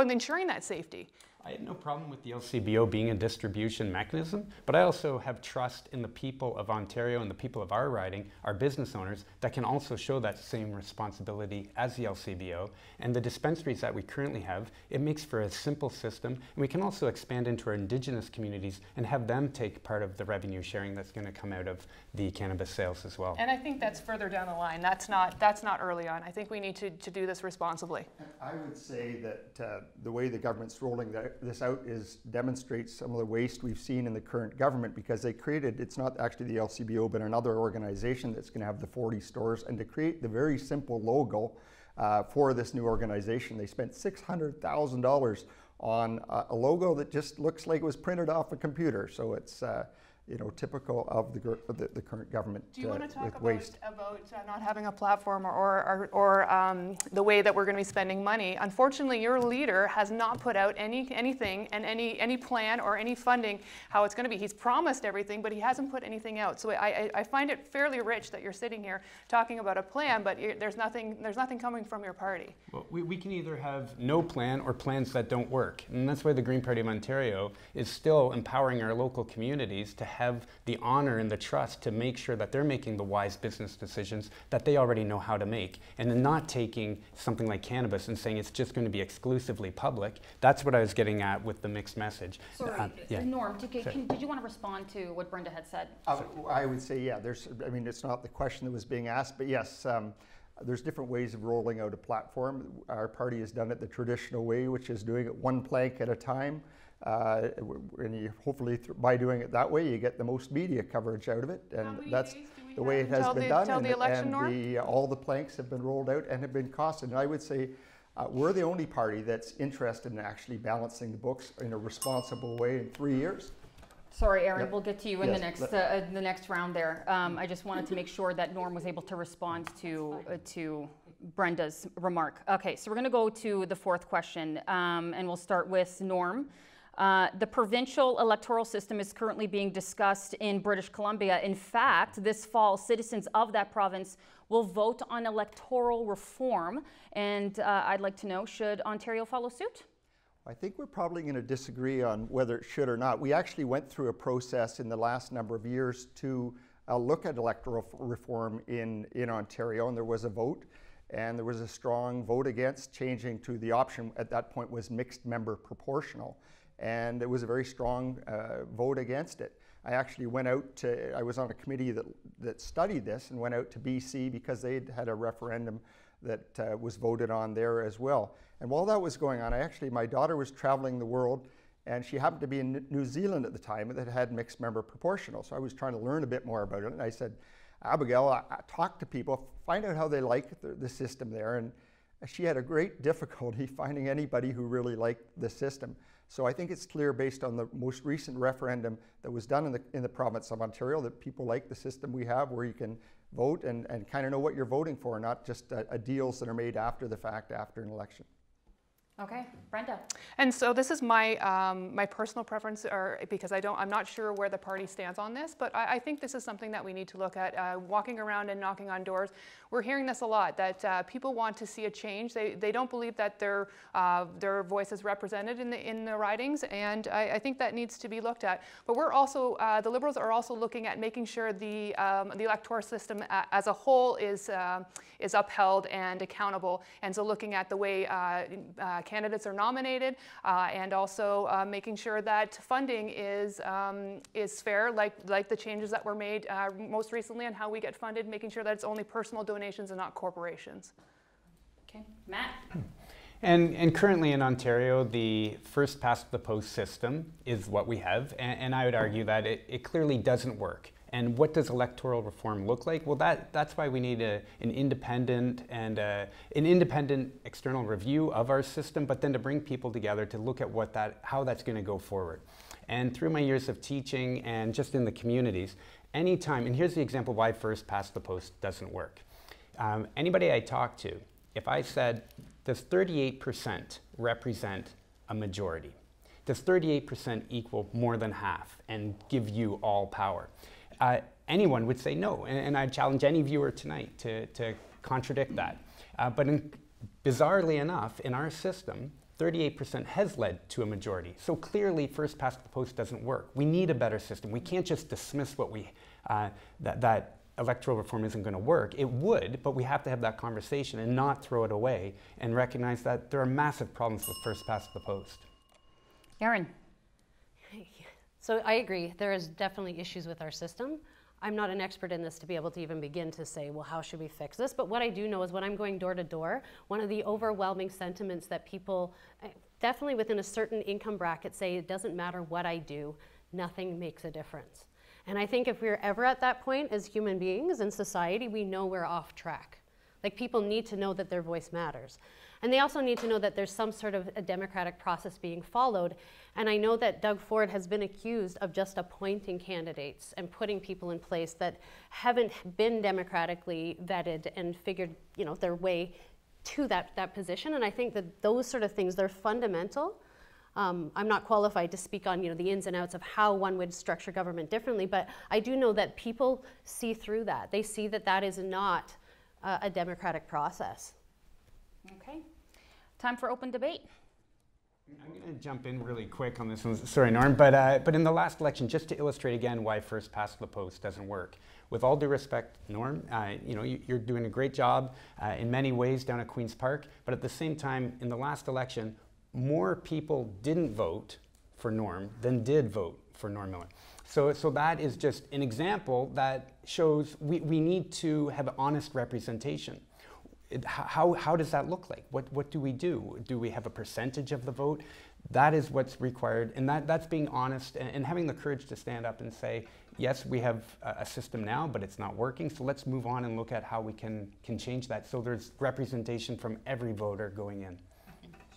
ensuring that safety. I have no problem with the LCBO being a distribution mechanism, but I also have trust in the people of Ontario and the people of our riding, our business owners, that can also show that same responsibility as the LCBO. And the dispensaries that we currently have, it makes for a simple system, and we can also expand into our Indigenous communities and have them take part of the revenue sharing that's going to come out of the cannabis sales as well. And I think that's further down the line. That's not early on. I think we need to do this responsibly. I would say that the way the government's rolling this out demonstrates some of the waste we've seen in the current government, because they created, it's not actually the LCBO, but another organization that's going to have the 40 stores, and to create the very simple logo for this new organization, they spent $600,000 on a logo that just looks like it was printed off a computer. So it's you know, typical of the current government. Do you want to talk about not having a platform or the way that we're going to be spending money? Unfortunately, your leader has not put out anything and any plan or any funding how it's going to be. He's promised everything, but he hasn't put anything out. So I find it fairly rich that you're sitting here talking about a plan, but there's nothing coming from your party. Well, we can either have no plan or plans that don't work, and that's why the Green Party of Ontario is still empowering our local communities to have the honor and the trust to make sure that they're making the wise business decisions that they already know how to make, and then not taking something like cannabis and saying it's just going to be exclusively public. That's what I was getting at with the mixed message. Sorry, Norm, did you want to respond to what Brenda had said? I would say, yeah, I mean, it's not the question that was being asked, but yes, there's different ways of rolling out a platform. Our party has done it the traditional way, which is doing it one plank at a time. And hopefully by doing it that way, you get the most media coverage out of it, and that's the way it has been done. And all the planks have been rolled out and have been costed. And I would say we're the only party that's interested in actually balancing the books in a responsible way in 3 years. Sorry, Erin, Yep. we'll get to you in Yes, the next round there. I just wanted to make sure that Norm was able to respond to Brenda's remark. Okay, so we're going to go to the fourth question, and we'll start with Norm. The provincial electoral system is currently being discussed in British Columbia. In fact, this fall, citizens of that province will vote on electoral reform. And I'd like to know, should Ontario follow suit? I think we're probably going to disagree on whether it should or not. We actually went through a process in the last number of years to look at electoral reform in Ontario, and there was a vote, and there was a strong vote against changing to the option at that point was mixed member proportional, and it was a very strong vote against it. I actually went out to, I was on a committee that studied this and went out to BC because they had a referendum that was voted on there as well. And while that was going on, my daughter was traveling the world, and she happened to be in New Zealand at the time that had mixed member proportional. So I was trying to learn a bit more about it, and I said, Abigail, I talk to people, find out how they like the system there. And she had a great difficulty finding anybody who really liked the system. So I think it's clear based on the most recent referendum that was done in the province of Ontario that people like the system we have, where you can vote and kind of know what you're voting for, not just deals that are made after the fact, after an election. Okay, Brenda. And so this is my my personal preference, because I'm not sure where the party stands on this, but I think this is something that we need to look at. Walking around and knocking on doors, we're hearing this a lot, that people want to see a change. They don't believe that their voice is represented in the ridings, and I think that needs to be looked at. But we're also, the Liberals are also looking at making sure the electoral system as a whole is upheld and accountable, and so looking at the way candidates are nominated, and also making sure that funding is fair, like the changes that were made most recently on how we get funded, making sure that it's only personal donations and not corporations. Okay, Matt. And currently in Ontario, the first past the post system is what we have, and I would argue that it clearly doesn't work. And what does electoral reform look like? Well, that's why we need an independent external review of our system, but then to bring people together to look at how that's going to go forward. And through my years of teaching and just in the communities, anytime, and here's the example why first past the post doesn't work. Anybody I talk to, if I said, does 38% represent a majority? Does 38% equal more than half and give you all power? Anyone would say no, and I'd challenge any viewer tonight to contradict that. But bizarrely enough, in our system, 38% has led to a majority. So clearly, first past the post doesn't work. We need a better system. We can't just dismiss what that electoral reform isn't going to work. It would, but we have to have that conversation and not throw it away and recognize that there are massive problems with first past the post. Erin. So I agree, there is definitely issues with our system. I'm not an expert in this to be able to even begin to say, well, how should we fix this? But what I do know is when I'm going door to door, one of the overwhelming sentiments that people, definitely within a certain income bracket, say it doesn't matter what I do, nothing makes a difference. And I think if we're ever at that point as human beings in society, we know we're off track. Like, people need to know that their voice matters. And they also need to know that there's some sort of a democratic process being followed. And I know that Doug Ford has been accused of just appointing candidates and putting people in place that haven't been democratically vetted and figured, their way to that position. And I think that those sort of things, they're fundamental. I'm not qualified to speak on, the ins and outs of how one would structure government differently, but I do know that people see through that. They see that that is not a democratic process. Okay, time for open debate. I'm going to jump in really quick on this one. Sorry, Norm, but in the last election, just to illustrate again why first past the post doesn't work. With all due respect, Norm, you're doing a great job in many ways down at Queen's Park, but at the same time, in the last election, more people didn't vote for Norm than did vote for Norm Miller. So that is just an example that shows we need to have honest representation. How does that look like? What do we do? Do we have a percentage of the vote? That is what's required, and that's being honest and having the courage to stand up and say, yes, we have a system now, but it's not working, so let's move on and look at how we can change that so there's representation from every voter going in.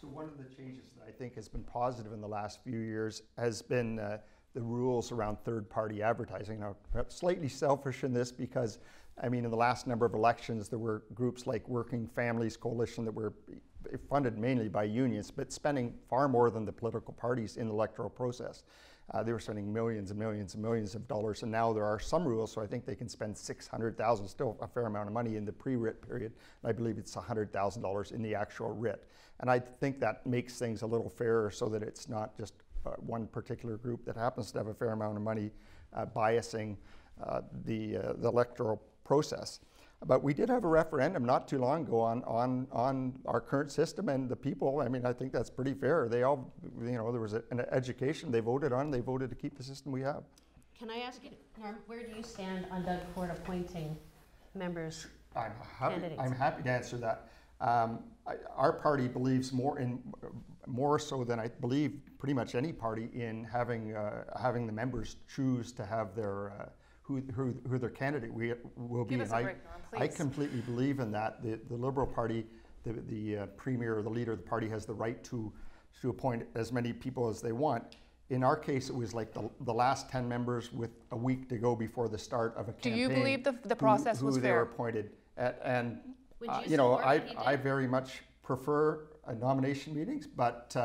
So one of the changes that I think has been positive in the last few years has been the rules around third-party advertising. Now, I'm slightly selfish in this because, I mean, in the last number of elections, there were groups like Working Families Coalition that were funded mainly by unions, but spending far more than the political parties in the electoral process. They were spending millions and millions and millions of dollars, and now there are some rules, so I think they can spend $600,000, still a fair amount of money in the pre-writ period, and I believe it's $100,000 in the actual writ. And I think that makes things a little fairer so that it's not just one particular group that happens to have a fair amount of money biasing the electoral process. But we did have a referendum not too long ago on our current system, and the people, I mean, I think that's pretty fair. They all, you know, there was an education they voted on. They voted to keep the system we have. Can I ask you, Norm, where do you stand on Doug Ford appointing members, candidates? I'm happy to answer that. Our party believes more so than I believe pretty much any party in having the members choose to have their who their candidate will be. Give us a break, Norm, please. I completely believe in that. The Liberal Party, the premier or the leader of the party has the right to appoint as many people as they want. In our case, it was like the last 10 members with a week to go before the start of a campaign. Do you believe the process was fair? Who they were appointed. And you know, I very much prefer nomination meetings, but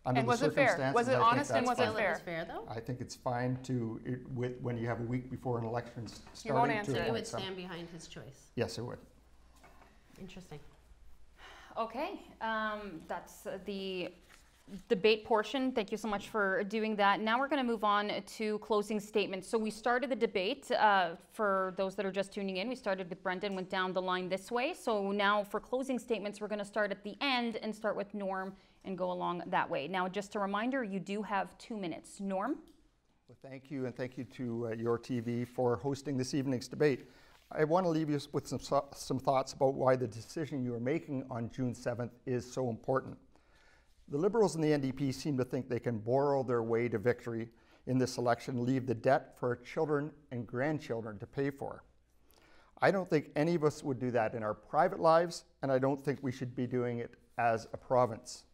under the circumstances, was it honest and was it fair? It was fair, though? I think it's fine to, when you have a week before an election starting. You won't answer. So you would stand behind his choice? Yes, I would. Interesting. Okay, that's the debate portion. Thank you so much for doing that. Now we're going to move on to closing statements. So we started the debate. For those that are just tuning in, we started with Brenda and went down the line this way. So now for closing statements, we're going to start at the end and start with Norm and go along that way. Now, just a reminder, you do have 2 minutes. Norm? Well, thank you, and thank you to YourTV for hosting this evening's debate. I want to leave you with some thoughts about why the decision you are making on June 7th is so important. The Liberals and the NDP seem to think they can borrow their way to victory in this election and leave the debt for our children and grandchildren to pay for. I don't think any of us would do that in our private lives, and I don't think we should be doing it as a province.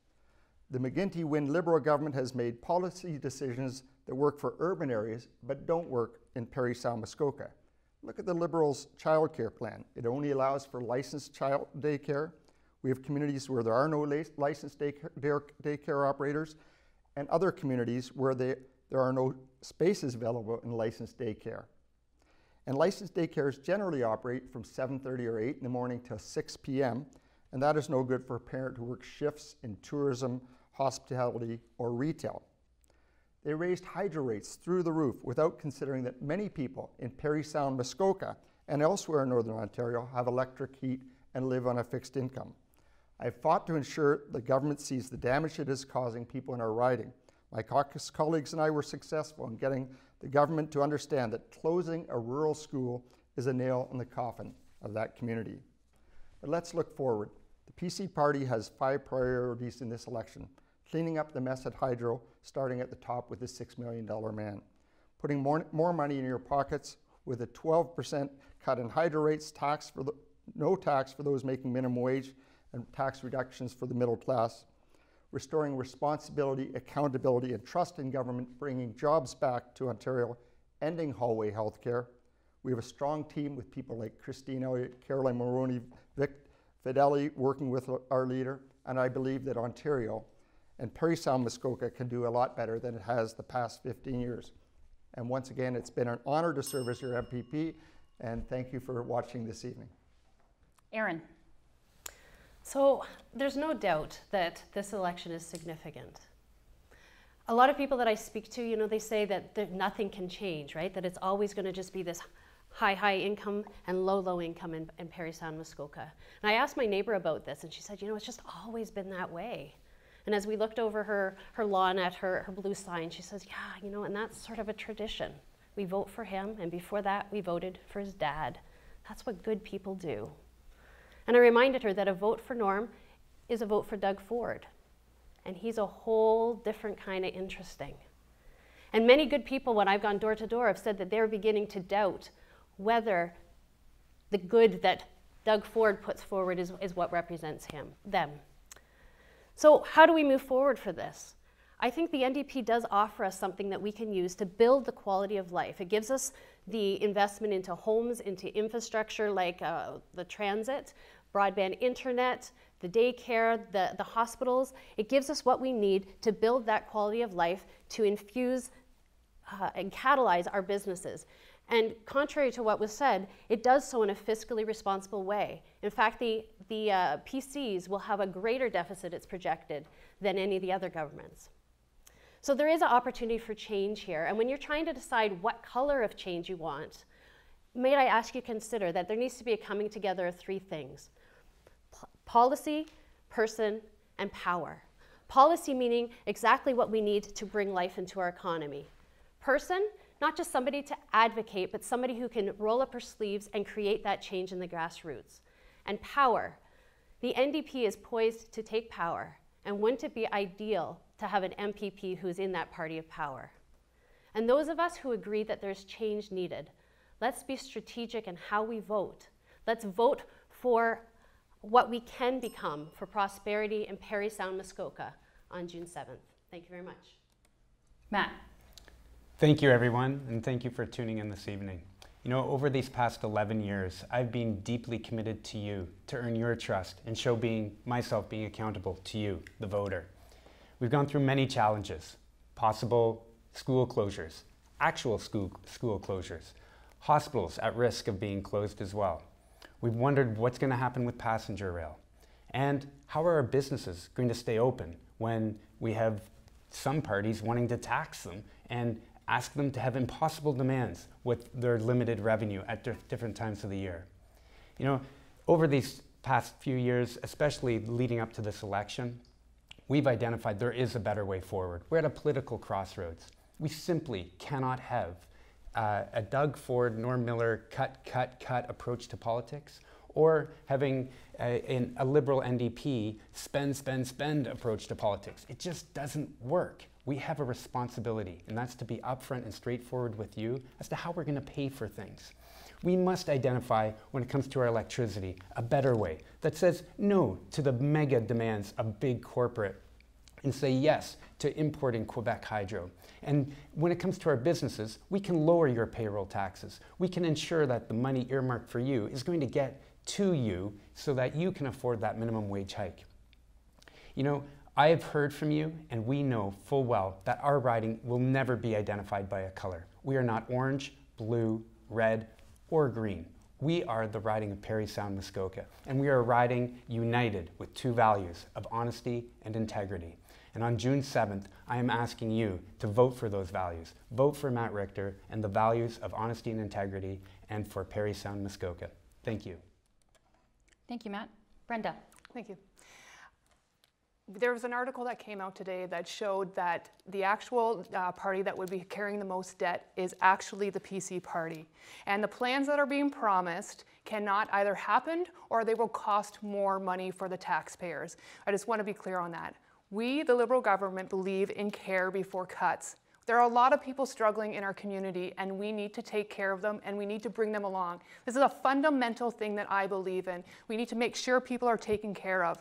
The McGuinty-Wynne Liberal government has made policy decisions that work for urban areas but don't work in Parry Sound Muskoka. Look at the Liberals' childcare plan. It only allows for licensed child daycare. We have communities where there are no licensed daycare operators, and other communities where there are no spaces available in licensed daycare. And licensed daycares generally operate from 7:30 or 8 in the morning till 6 p.m., and that is no good for a parent who works shifts in tourism, hospitality, or retail. They raised hydro rates through the roof without considering that many people in Parry Sound, Muskoka, and elsewhere in Northern Ontario have electric heat and live on a fixed income. I've fought to ensure the government sees the damage it is causing people in our riding. My caucus colleagues and I were successful in getting the government to understand that closing a rural school is a nail in the coffin of that community. But let's look forward. The PC Party has 5 priorities in this election. Cleaning up the mess at Hydro, starting at the top with the $6 million man. Putting more money in your pockets with a 12% cut in Hydro rates, no tax for those making minimum wage, and tax reductions for the middle class. Restoring responsibility, accountability, and trust in government, bringing jobs back to Ontario, ending hallway healthcare. We have a strong team with people like Christine Elliott, Caroline Moroney, Vic Fideli working with our leader, and I believe that Ontario and Parry Sound Muskoka can do a lot better than it has the past 15 years. And once again, it's been an honor to serve as your MPP, and thank you for watching this evening. Erin. So there's no doubt that this election is significant. A lot of people that I speak to, you know, they say that nothing can change, right? That it's always going to just be this high income and low income in Parry Sound Muskoka. And I asked my neighbor about this, and she said, you know, it's just always been that way. And as we looked over her lawn at her blue sign, she says, yeah, you know, and that's sort of a tradition. We vote for him, and before that, we voted for his dad. That's what good people do. And I reminded her that a vote for Norm is a vote for Doug Ford. And he's a whole different kind of interesting. And many good people, when I've gone door to door, have said that they're beginning to doubt whether the good that Doug Ford puts forward is what represents them. So how do we move forward for this? I think the NDP does offer us something that we can use to build the quality of life. It gives us the investment into homes, into infrastructure like the transit, broadband internet, the daycare, the hospitals. It gives us what we need to build that quality of life, to infuse and catalyze our businesses. And contrary to what was said, it does so in a fiscally responsible way. In fact, the PCs will have a greater deficit, it's projected, than any of the other governments. So there is an opportunity for change here. And when you're trying to decide what color of change you want, may I ask you to consider that there needs to be a coming together of three things: policy, person, and power. Policy meaning exactly what we need to bring life into our economy. Person, not just somebody to advocate, but somebody who can roll up her sleeves and create that change in the grassroots. And power. The NDP is poised to take power, and wouldn't it be ideal to have an MPP who's in that party of power? And those of us who agree that there's change needed, let's be strategic in how we vote. Let's vote for what we can become for prosperity in Parry Sound, Muskoka on June 7th. Thank you very much. Matt. Thank you, everyone, and thank you for tuning in this evening. You know, over these past 11 years, I've been deeply committed to you to earn your trust and show myself being accountable to you, the voter. We've gone through many challenges: possible school closures, actual school closures, hospitals at risk of being closed as well. We've wondered what's going to happen with passenger rail, and how are our businesses going to stay open when we have some parties wanting to tax them and ask them to have impossible demands with their limited revenue at different times of the year. You know, over these past few years, especially leading up to this election, we've identified there is a better way forward. We're at a political crossroads. We simply cannot have a Doug Ford, Norm Miller cut approach to politics, or having a liberal NDP spend approach to politics. It just doesn't work. We have a responsibility, and that's to be upfront and straightforward with you as to how we're going to pay for things. We must identify, when it comes to our electricity, a better way that says no to the mega demands of big corporate and say yes to importing Quebec hydro. And when it comes to our businesses, we can lower your payroll taxes. We can ensure that the money earmarked for you is going to get to you so that you can afford that minimum wage hike. You know, I have heard from you, and we know full well that our riding will never be identified by a color. We are not orange, blue, red, or green. We are the riding of Parry Sound, Muskoka, and we are riding united with two values of honesty and integrity. And on June 7th, I am asking you to vote for those values. Vote for Matt Richter and the values of honesty and integrity, and for Parry Sound, Muskoka. Thank you. Thank you, Matt. Brenda. Thank you. There was an article that came out today that showed that the actual party that would be carrying the most debt is actually the PC party. And the plans that are being promised cannot either happen or they will cost more money for the taxpayers. I just want to be clear on that. We, the Liberal government, believe in care before cuts. There are a lot of people struggling in our community, and we need to take care of them, and we need to bring them along. This is a fundamental thing that I believe in. We need to make sure people are taken care of.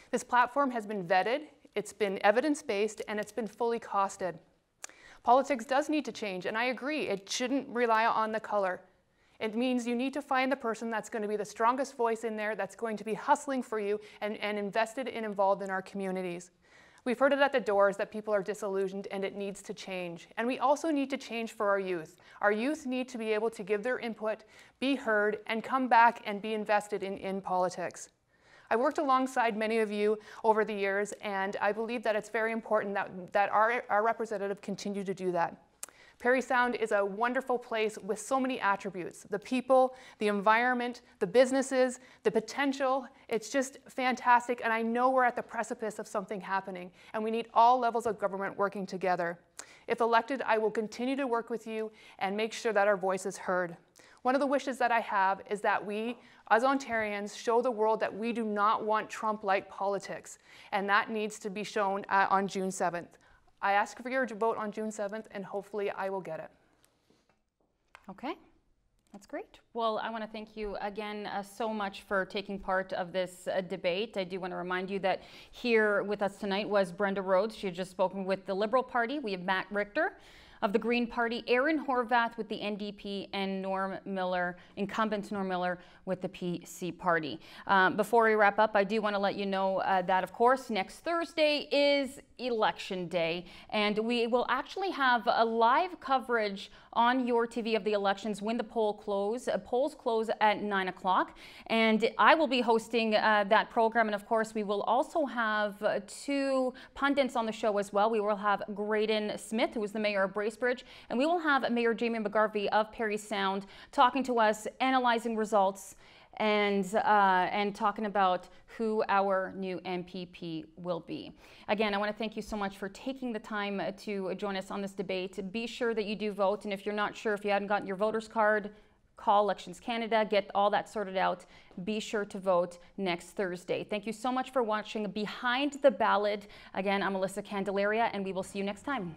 This platform has been vetted, it's been evidence-based, and it's been fully costed. Politics does need to change, and I agree, it shouldn't rely on the color. It means you need to find the person that's going to be the strongest voice in there, that's going to be hustling for you and invested and involved in our communities. We've heard it at the doors that people are disillusioned, and it needs to change. And we also need to change for our youth. Our youth need to be able to give their input, be heard, and come back and be invested in politics. I worked alongside many of you over the years, and I believe that it's very important that our representative continue to do that. Parry Sound is a wonderful place with so many attributes: the people, the environment, the businesses, the potential. It's just fantastic, and I know we're at the precipice of something happening, and we need all levels of government working together. If elected, I will continue to work with you and make sure that our voice is heard. One of the wishes that I have is that we, as Ontarians, show the world that we do not want Trump-like politics, and that needs to be shown on June 7th. I ask for your vote on June 7th, and hopefully I will get it. Okay. That's great. Well, I want to thank you again so much for taking part of this debate. I do want to remind you that here with us tonight was Brenda Rhodes. She had just spoken with the Liberal Party. We have Matt Richter of the Green Party, Erin Horvath with the NDP, and incumbent Norm Miller with the PC Party. Before we wrap up, I do want to let you know that, of course, next Thursday is Election Day, and we will actually have a live coverage on YourTV of the elections when the polls close at 9 o'clock, and I will be hosting that program. And of course, we will also have two pundits on the show as well. We will have Graydon Smith, who is the mayor of Bracebridge, and we will have Mayor Jamie McGarvey of Parry Sound talking to us, analyzing results, and talking about who our new MPP will be. Again, I want to thank you so much for taking the time to join us on this debate. Be sure that you do vote, and if you're not sure, if you haven't gotten your voter's card, call Elections Canada, get all that sorted out. Be sure to vote next Thursday. Thank you so much for watching Behind the Ballot. Again, I'm Alyssa Candelaria, and we will see you next time.